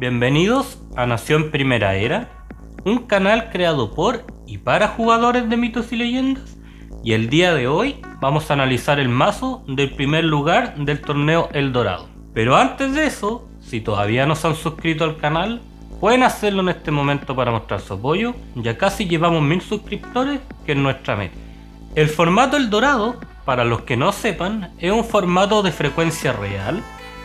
Bienvenidos a Nación Primera Era, un canal creado por y para jugadores de mitos y leyendas, y el día de hoy vamos a analizar el mazo del primer lugar del torneo El Dorado. Pero antes de eso, si todavía no se han suscrito al canal, pueden hacerlo en este momento para mostrar su apoyo. Ya casi llevamos 1000 suscriptores, que es nuestra meta. El formato El Dorado, para los que no sepan, es un formato de frecuencia real.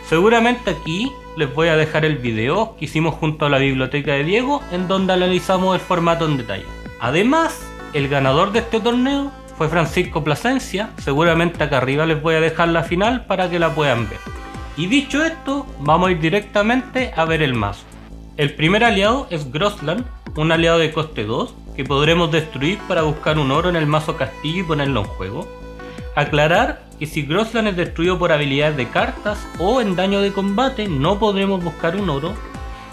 Seguramente aquí les voy a dejar el video que hicimos junto a la biblioteca de Diego, en donde analizamos el formato en detalle. Además, el ganador de este torneo fue Francisco Plasencia. Seguramente acá arriba les voy a dejar la final para que la puedan ver. Y dicho esto, vamos a ir directamente a ver el mazo. El primer aliado es Grossland, un aliado de coste 2 que podremos destruir para buscar un oro en el mazo castillo y ponerlo en juego. Aclarar que si Grossland es destruido por habilidades de cartas o en daño de combate, no podremos buscar un oro.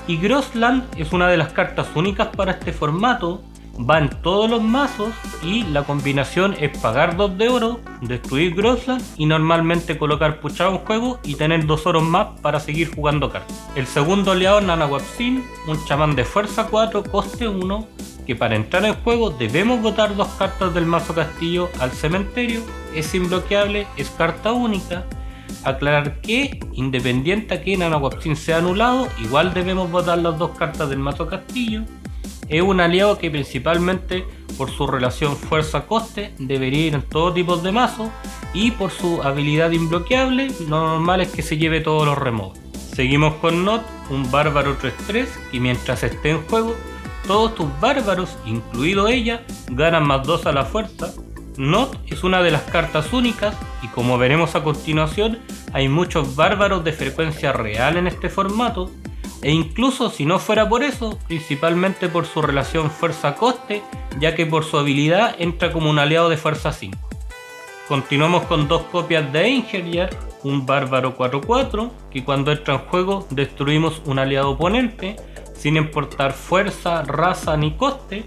Y Grossland es una de las cartas únicas para este formato, va en todos los mazos y la combinación es pagar 2 de oro, destruir Grossland y normalmente colocar Puchao en juego y tener 2 oros más para seguir jugando cartas. El segundo aliado es Nanahuatzin, un chamán de fuerza 4, coste 1, que para entrar en juego debemos botar 2 cartas del mazo castillo al cementerio, es imbloqueable, es carta única. Aclarar que, independiente a que Nanahuatzin sea anulado, igual debemos botar las 2 cartas del mazo castillo. Es un aliado que principalmente por su relación fuerza-coste debería ir en todo tipo de mazos, y por su habilidad imbloqueable lo normal es que se lleve todos los removes. Seguimos con Not, un bárbaro 3-3 que mientras esté en juego, todos tus bárbaros, incluido ella, ganan más 2 a la fuerza. Not es una de las cartas únicas y como veremos a continuación, hay muchos bárbaros de frecuencia real en este formato. E incluso si no fuera por eso, principalmente por su relación fuerza-coste, ya que por su habilidad entra como un aliado de fuerza 5. Continuamos con 2 copias de Einherjar, un bárbaro 4-4, que cuando entra en juego destruimos un aliado oponente, sin importar fuerza, raza ni coste.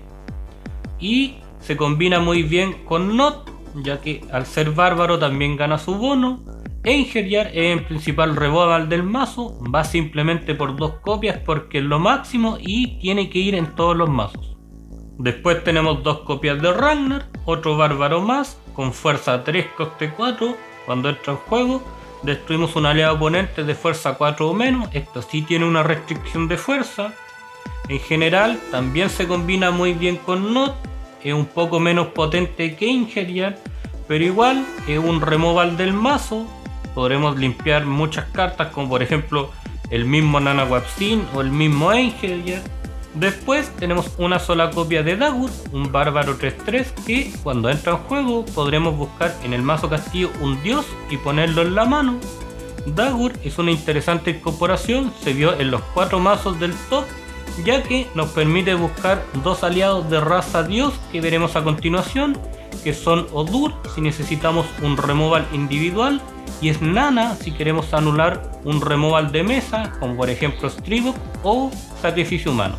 Y se combina muy bien con Not, ya que al ser bárbaro también gana su bono. Einherjar es en principal removal del mazo, va simplemente por 2 copias porque es lo máximo y tiene que ir en todos los mazos. Después tenemos 2 copias de Ragnar, otro bárbaro más, con fuerza 3, coste 4, cuando entra en juego destruimos un aliado oponente de fuerza 4 o menos, esto sí tiene una restricción de fuerza. En general también se combina muy bien con Not, es un poco menos potente que Einherjar, pero igual es un removal del mazo. Podremos limpiar muchas cartas como por ejemplo el mismo Nanahuatzin o el mismo Einherjar. Después tenemos una sola copia de Dagur, un bárbaro 3-3 que cuando entra en juego podremos buscar en el mazo castillo un dios y ponerlo en la mano. Dagur es una interesante incorporación, se vio en los 4 mazos del top, ya que nos permite buscar 2 aliados de raza dios que veremos a continuación, que son Odur si necesitamos un removal individual, y es Nana si queremos anular un removal de mesa, como por ejemplo Stribok o Sacrificio Humano.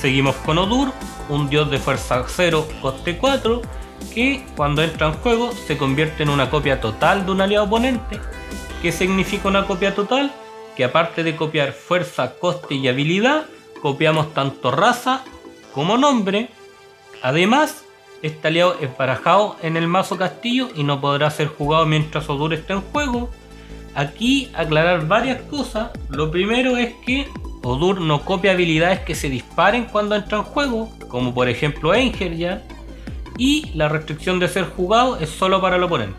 Seguimos con Odur, un dios de fuerza 0, coste 4, que cuando entra en juego se convierte en una copia total de un aliado oponente. ¿Qué significa una copia total? Que aparte de copiar fuerza, coste y habilidad, copiamos tanto raza como nombre. Además, este aliado es barajado en el mazo castillo y no podrá ser jugado mientras Odur esté en juego. Aquí aclarar varias cosas. Lo primero es que Odur no copia habilidades que se disparen cuando entra en juego, como por ejemplo Einherjar, y la restricción de ser jugado es solo para el oponente.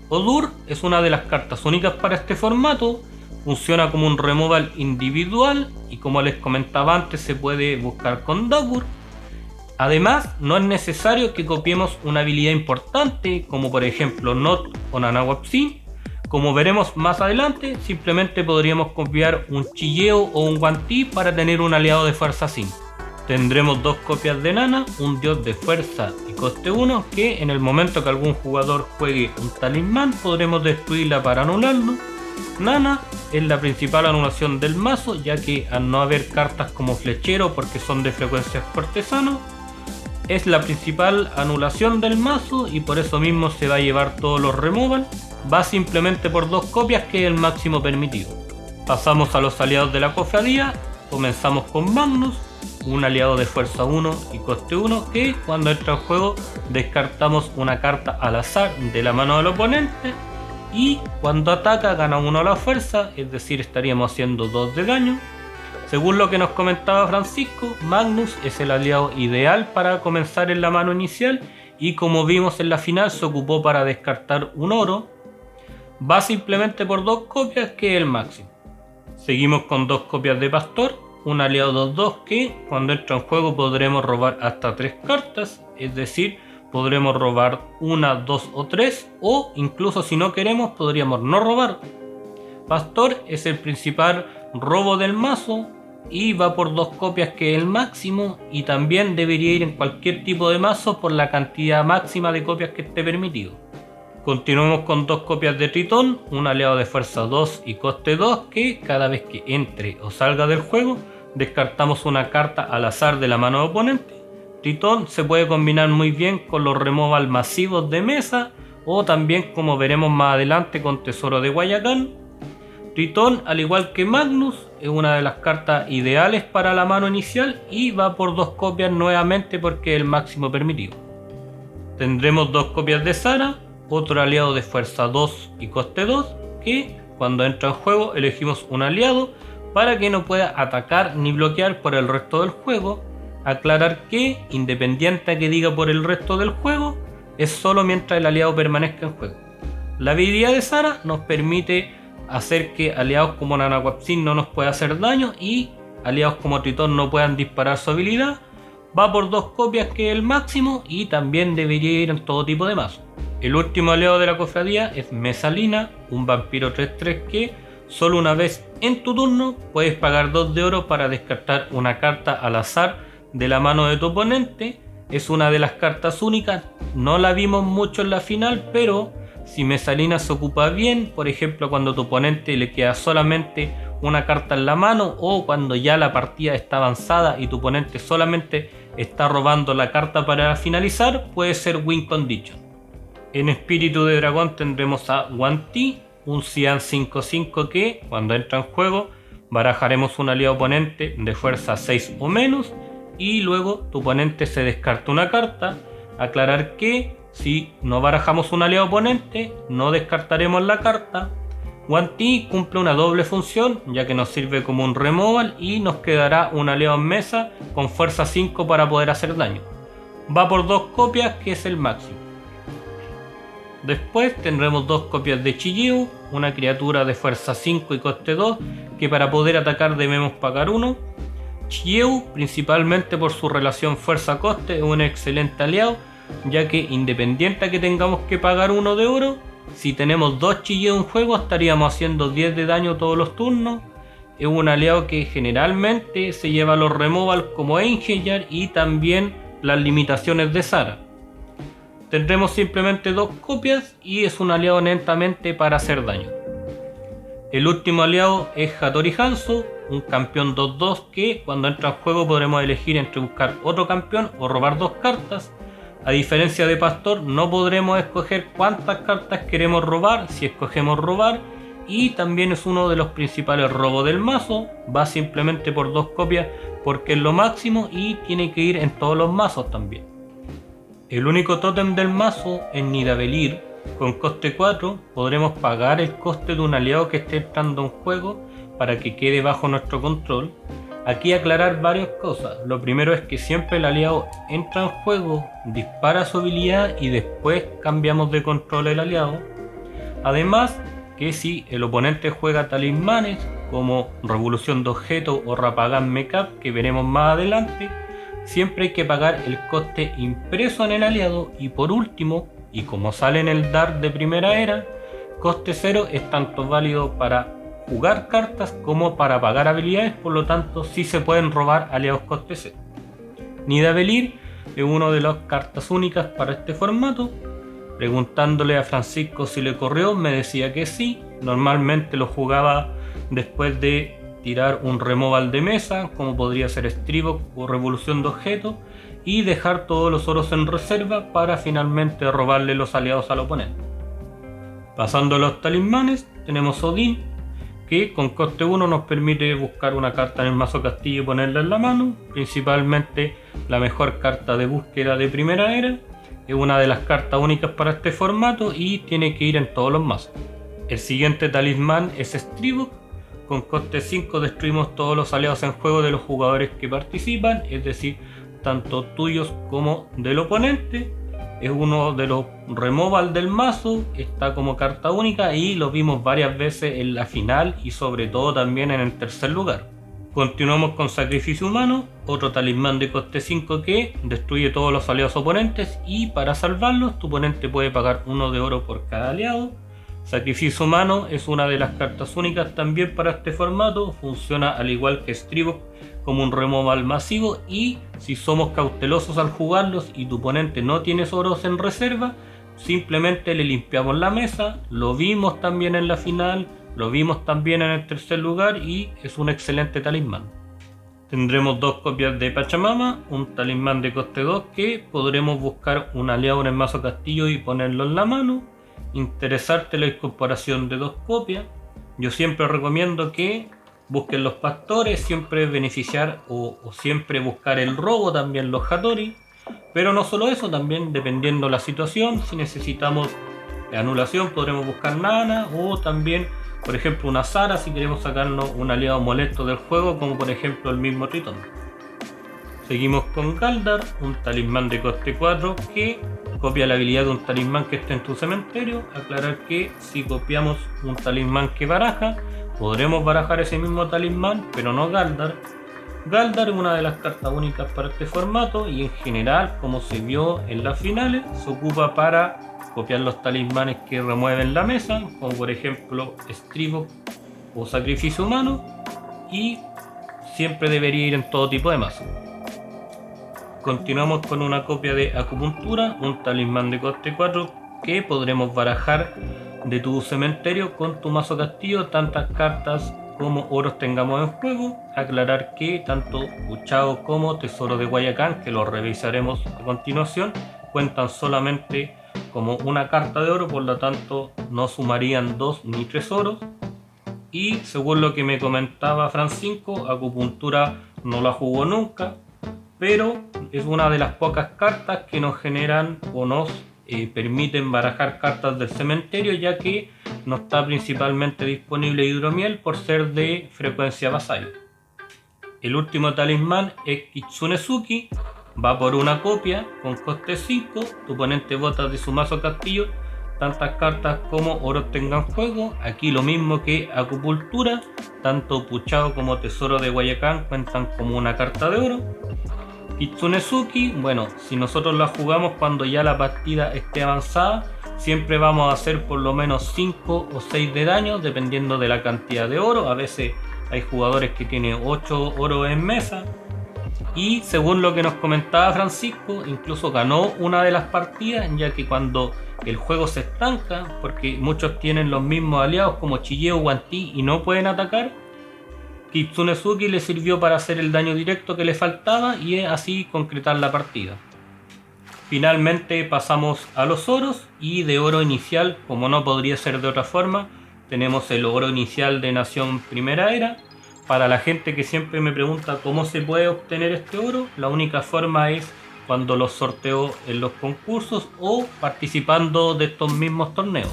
Odur es una de las cartas únicas para este formato, funciona como un removal individual y como les comentaba antes se puede buscar con Dagur. Además, no es necesario que copiemos una habilidad importante, como por ejemplo Not o Nanahuatzin. Como veremos más adelante, simplemente podríamos copiar un Chilleo o un Guantí para tener un aliado de fuerza 5. Tendremos 2 copias de Nana, un dios de fuerza y coste 1, que en el momento que algún jugador juegue un talismán podremos destruirla para anularlo. Nana es la principal anulación del mazo, ya que al no haber cartas como flechero porque son de frecuencia cortesano, es la principal anulación del mazo y por eso mismo se va a llevar todos los removal. Va simplemente por 2 copias, que es el máximo permitido. Pasamos a los aliados de la cofradía. comenzamos con Magnus, un aliado de fuerza 1 y coste 1 que cuando entra en juego descartamos una carta al azar de la mano del oponente y cuando ataca gana 1 a la fuerza, es decir, estaríamos haciendo 2 de daño. Según lo que nos comentaba Francisco, Magnus es el aliado ideal para comenzar en la mano inicial y como vimos en la final se ocupó para descartar un oro. Va simplemente por 2 copias, que es el máximo. Seguimos con 2 copias de Pastor, un aliado 2-2 que cuando entra en juego podremos robar hasta 3 cartas, es decir, podremos robar 1, 2 o 3, o incluso si no queremos podríamos no robar. Pastor es el principal robo del mazo y va por 2 copias, que es el máximo, y también debería ir en cualquier tipo de mazo por la cantidad máxima de copias que esté permitido. Continuamos con 2 copias de Tritón, un aliado de fuerza 2 y coste 2 que cada vez que entre o salga del juego descartamos una carta al azar de la mano de oponente. Tritón se puede combinar muy bien con los removal masivos de mesa o también, como veremos más adelante, con Tesoro de Guayacán. Tritón, al igual que Magnus, es una de las cartas ideales para la mano inicial y va por 2 copias nuevamente porque es el máximo permitido. Tendremos 2 copias de Zara, otro aliado de fuerza 2 y coste 2, que cuando entra en juego elegimos un aliado para que no pueda atacar ni bloquear por el resto del juego. Aclarar que, independiente a que diga por el resto del juego, es solo mientras el aliado permanezca en juego. La habilidad de Zara nos permite hacer que aliados como Nanahuatzin no nos pueda hacer daño y aliados como Tritón no puedan disparar su habilidad. Va por 2 copias, que es el máximo, y también debería ir en todo tipo de mazo. El último aliado de la cofradía es Mesalina, un vampiro 3-3 que solo una vez en tu turno puedes pagar 2 de oro para descartar una carta al azar de la mano de tu oponente. Es una de las cartas únicas, no la vimos mucho en la final, pero si Mesalina se ocupa bien, por ejemplo cuando a tu oponente le queda solamente una carta en la mano o cuando ya la partida está avanzada y tu oponente solamente está robando la carta para finalizar, puede ser win condition. En Espíritu de Dragón tendremos a Wanti, un Cian 5-5 que cuando entra en juego barajaremos un aliado oponente de fuerza 6 o menos y luego tu oponente se descarta una carta. Aclarar que si no barajamos un aliado oponente no descartaremos la carta. Wanti cumple una doble función ya que nos sirve como un removal y nos quedará un aliado en mesa con fuerza 5 para poder hacer daño. Va por 2 copias, que es el máximo. Después tendremos 2 copias de Chiyeu, una criatura de fuerza 5 y coste 2 que para poder atacar debemos pagar 1. Chiyeu, principalmente por su relación fuerza-coste, es un excelente aliado, ya que independiente a que tengamos que pagar 1 de oro, si tenemos 2 Chiyeu en juego estaríamos haciendo 10 de daño todos los turnos. Es un aliado que generalmente se lleva los removal como Einherjar y también las limitaciones de Zara. Tendremos simplemente 2 copias y es un aliado netamente para hacer daño. El último aliado es Hattori Hanzo, un campeón 2-2 que cuando entra en juego podremos elegir entre buscar otro campeón o robar 2 cartas. A diferencia de Pastor, no podremos escoger cuántas cartas queremos robar si escogemos robar, y también es uno de los principales robos del mazo. Va simplemente por 2 copias porque es lo máximo y tiene que ir en todos los mazos también. El único tótem del mazo es Nidavellir, con coste 4 podremos pagar el coste de un aliado que esté entrando en juego para que quede bajo nuestro control. Aquí aclarar varias cosas. Lo primero es que siempre el aliado entra en juego, dispara su habilidad y después cambiamos de control el aliado. Además que si el oponente juega talismanes como Revolución de Objeto o Rapagan Mecap, que veremos más adelante, siempre hay que pagar el coste impreso en el aliado. Y por último, y como sale en el DAR de primera era, coste 0 es tanto válido para jugar cartas como para pagar habilidades, por lo tanto sí se pueden robar aliados coste 0. Nidavellir es una de las cartas únicas para este formato. Preguntándole a Francisco si le corrió, me decía que sí. Normalmente lo jugaba después de tirar un removal de mesa, como podría ser Stribok o Revolución de Objeto, y dejar todos los oros en reserva para finalmente robarle los aliados al oponente. Pasando a los talismanes, tenemos Odín, que con coste 1 nos permite buscar una carta en el mazo castillo y ponerla en la mano. Principalmente la mejor carta de búsqueda de primera era. Es una de las cartas únicas para este formato y tiene que ir en todos los mazos. El siguiente talismán es Stribok. Con coste 5 destruimos todos los aliados en juego de los jugadores que participan, es decir, tanto tuyos como del oponente. Es uno de los removal del mazo, está como carta única y lo vimos varias veces en la final y sobre todo también en el tercer lugar. Continuamos con Sacrificio Humano, otro talismán de coste 5 que destruye todos los aliados oponentes y para salvarlos tu oponente puede pagar 1 de oro por cada aliado. Sacrificio Humano es una de las cartas únicas también para este formato, funciona al igual que Stribok como un removal masivo y si somos cautelosos al jugarlos y tu oponente no tiene oros en reserva, simplemente le limpiamos la mesa. Lo vimos también en la final, lo vimos también en el tercer lugar y es un excelente talismán. Tendremos 2 copias de Pachamama, un talismán de coste 2 que podremos buscar un aliado en el mazo castillo y ponerlo en la mano. Interesarte la incorporación de 2 copias. Yo siempre recomiendo que busquen los pastores, siempre beneficiar o siempre buscar el robo, también los Hattori. Pero no solo eso, también dependiendo la situación, si necesitamos anulación podremos buscar Nana o también, por ejemplo, una Zara si queremos sacarnos un aliado molesto del juego, como por ejemplo el mismo Tritón. Seguimos con Galdar, un talismán de coste 4 que copia la habilidad de un talismán que esté en tu cementerio. Aclarar que si copiamos un talismán que baraja, podremos barajar ese mismo talismán, pero no Galdar. Galdar es una de las cartas únicas para este formato y en general, como se vio en las finales, se ocupa para copiar los talismanes que remueven la mesa, como por ejemplo Stribok o Sacrificio Humano, y siempre debería ir en todo tipo de mazos. Continuamos con una copia de Acupuntura, un talismán de coste 4 que podremos barajar de tu cementerio con tu mazo castillo tantas cartas como oros tengamos en juego. Aclarar que tanto Puchao como Tesoro de Guayacán, que lo revisaremos a continuación, cuentan solamente como una carta de oro, por lo tanto no sumarían 2 ni 3 oros. Y según lo que me comentaba Francisco, Acupuntura no la jugó nunca, pero es una de las pocas cartas que nos generan o nos permiten barajar cartas del cementerio, ya que no está principalmente disponible Hidromiel por ser de frecuencia vasallo. El último talismán es Kitsunezuki, va por una copia con coste 5, tu oponente bota de su mazo castillo tantas cartas como oros tengan juego. Aquí lo mismo que Acupuntura, tanto Puchao como Tesoro de Guayacán cuentan como una carta de oro. Kitsunezuki, bueno, si nosotros la jugamos cuando ya la partida esté avanzada, siempre vamos a hacer por lo menos 5 o 6 de daño, dependiendo de la cantidad de oro. A veces hay jugadores que tienen 8 oros en mesa. Y según lo que nos comentaba Francisco, incluso ganó una de las partidas, ya que cuando el juego se estanca, porque muchos tienen los mismos aliados como Chilleo o Guantí y no pueden atacar, Kitsunezuki le sirvió para hacer el daño directo que le faltaba y así concretar la partida. Finalmente pasamos a los oros y de oro inicial, como no podría ser de otra forma, tenemos el oro inicial de Nación Primera Era. Para la gente que siempre me pregunta cómo se puede obtener este oro, la única forma es cuando los sorteo en los concursos o participando de estos mismos torneos.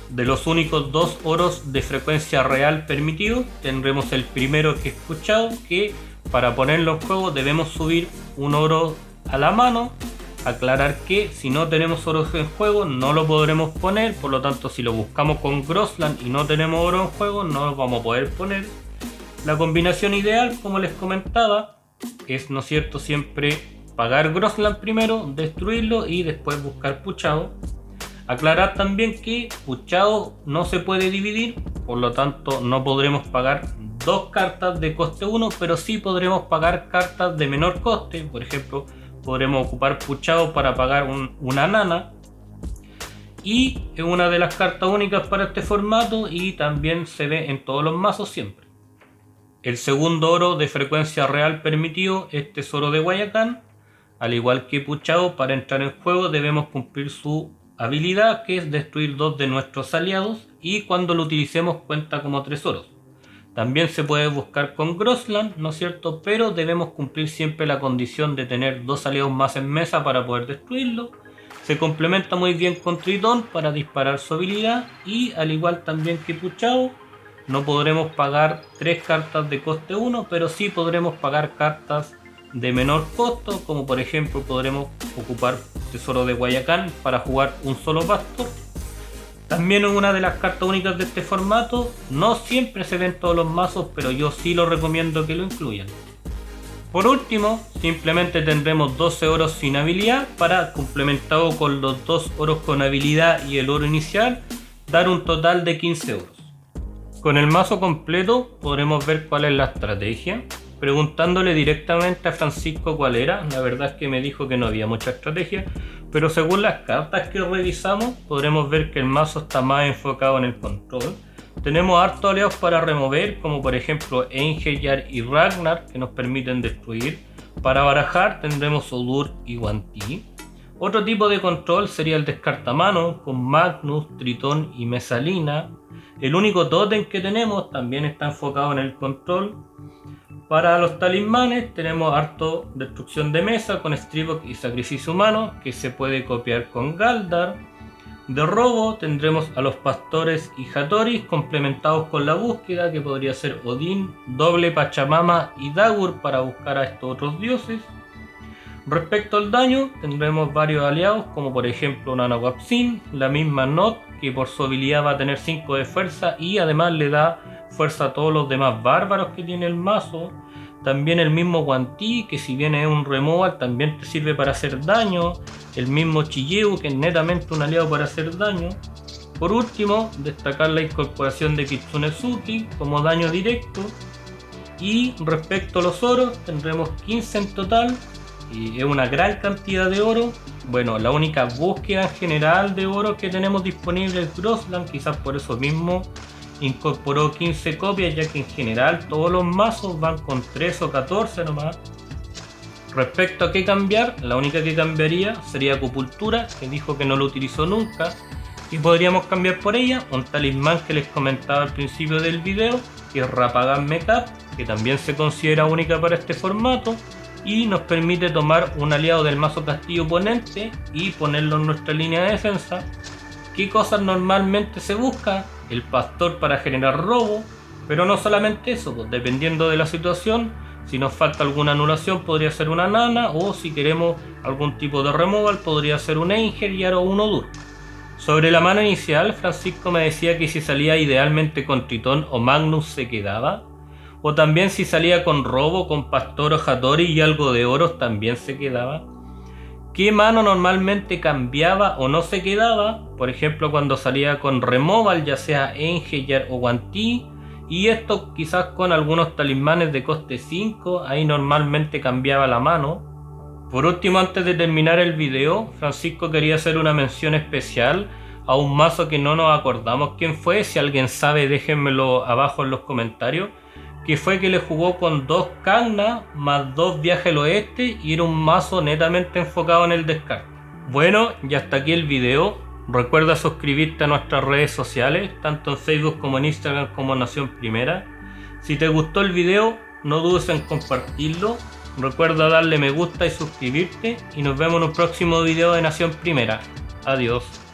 De los únicos 2 oros de frecuencia real permitidos, tendremos el primero que he escuchado, que para ponerlo en juego debemos subir un oro a la mano. Aclarar que si no tenemos oros en juego no lo podremos poner, por lo tanto si lo buscamos con Grossland y no tenemos oro en juego no lo vamos a poder poner. La combinación ideal, como les comentaba, es, ¿no es cierto?, siempre pagar Grossland primero, destruirlo y después buscar Puchao. Aclarar también que Puchao no se puede dividir, por lo tanto no podremos pagar 2 cartas de coste 1, pero sí podremos pagar cartas de menor coste. Por ejemplo, podremos ocupar Puchao para pagar una Nana, y es una de las cartas únicas para este formato y también se ve en todos los mazos siempre. El segundo oro de frecuencia real permitido es Tesoro de Guayacán. Al igual que Puchao, para entrar en juego debemos cumplir su habilidad, que es destruir 2 de nuestros aliados, y cuando lo utilicemos cuenta como 3 oros. También se puede buscar con Grossland, ¿no es cierto? Pero debemos cumplir siempre la condición de tener 2 aliados más en mesa para poder destruirlo. Se complementa muy bien con Tritón para disparar su habilidad, y al igual también que Puchao, no podremos pagar 3 cartas de coste 1, pero sí podremos pagar cartas de menor costo, como por ejemplo podremos ocupar Tesoro de Guayacán para jugar un solo Pastor. También es una de las cartas únicas de este formato, no siempre se ven todos los mazos, pero yo sí lo recomiendo que lo incluyan. Por último, simplemente tendremos 12 oros sin habilidad para, complementado con los 2 oros con habilidad y el oro inicial, dar un total de 15 oros. Con el mazo completo podremos ver cuál es la estrategia. Preguntándole directamente a Francisco cuál era, la verdad es que me dijo que no había mucha estrategia, pero según las cartas que revisamos podremos ver que el mazo está más enfocado en el control. Tenemos hartos aliados para remover, como por ejemplo Einherjar y Ragnar, que nos permiten destruir. Para barajar tendremos Odur y Guantí. Otro tipo de control sería el descartamano, con Magnus, Tritón y Mesalina. El único tótem que tenemos también está enfocado en el control. Para los talismanes tenemos harto destrucción de mesa con Stribok y Sacrificio Humano, que se puede copiar con Galdar. De robo tendremos a los pastores y Hattoris complementados con la búsqueda, que podría ser Odín, doble Pachamama y Dagur para buscar a estos otros dioses. Respecto al daño tendremos varios aliados, como por ejemplo Nanahuapsin, la misma Not, que por su habilidad va a tener 5 de fuerza y además le da fuerza a todos los demás bárbaros que tiene el mazo. También el mismo Guantí, que si bien es un removal también te sirve para hacer daño. El mismo Chiyeu, que es netamente un aliado para hacer daño. Por último, destacar la incorporación de Kitsunezuki como daño directo. Y respecto a los oros, tendremos 15 en total, y es una gran cantidad de oro. Bueno, la única búsqueda en general de oro que tenemos disponible es Grossland, quizás por eso mismo incorporó 15 copias, ya que en general todos los mazos van con 3 o 14 nomás. Respecto a qué cambiar, la única que cambiaría sería Acupuntura, que dijo que no lo utilizó nunca, y podríamos cambiar por ella un talismán que les comentaba al principio del video, que es Rapagan Mekap, que también se considera única para este formato y nos permite tomar un aliado del mazo castillo oponente y ponerlo en nuestra línea de defensa. ¿Qué cosas normalmente se busca? El pastor para generar robo, pero no solamente eso, pues dependiendo de la situación, si nos falta alguna anulación podría ser una nana, o si queremos algún tipo de removal podría ser un Einherjar o un Odur. Sobre la mano inicial, Francisco me decía que si salía idealmente con Tritón o Magnus se quedaba, o también si salía con robo, con pastor o Hattori y algo de oros también se quedaba. ¿Qué mano normalmente cambiaba o no se quedaba? Por ejemplo, cuando salía con removal, ya sea Einherjar o Guantí, y esto quizás con algunos talismanes de coste 5, ahí normalmente cambiaba la mano. Por último, antes de terminar el video, Francisco quería hacer una mención especial a un mazo que no nos acordamos quién fue. Si alguien sabe, déjenmelo abajo en los comentarios. Que fue que le jugó con 2 Kangna más 2 Viaje al Oeste, y era un mazo netamente enfocado en el descarte. Bueno, y hasta aquí el video. Recuerda suscribirte a nuestras redes sociales, tanto en Facebook como en Instagram como Nación Primera. Si te gustó el video, no dudes en compartirlo. Recuerda darle me gusta y suscribirte, y nos vemos en un próximo video de Nación Primera. Adiós.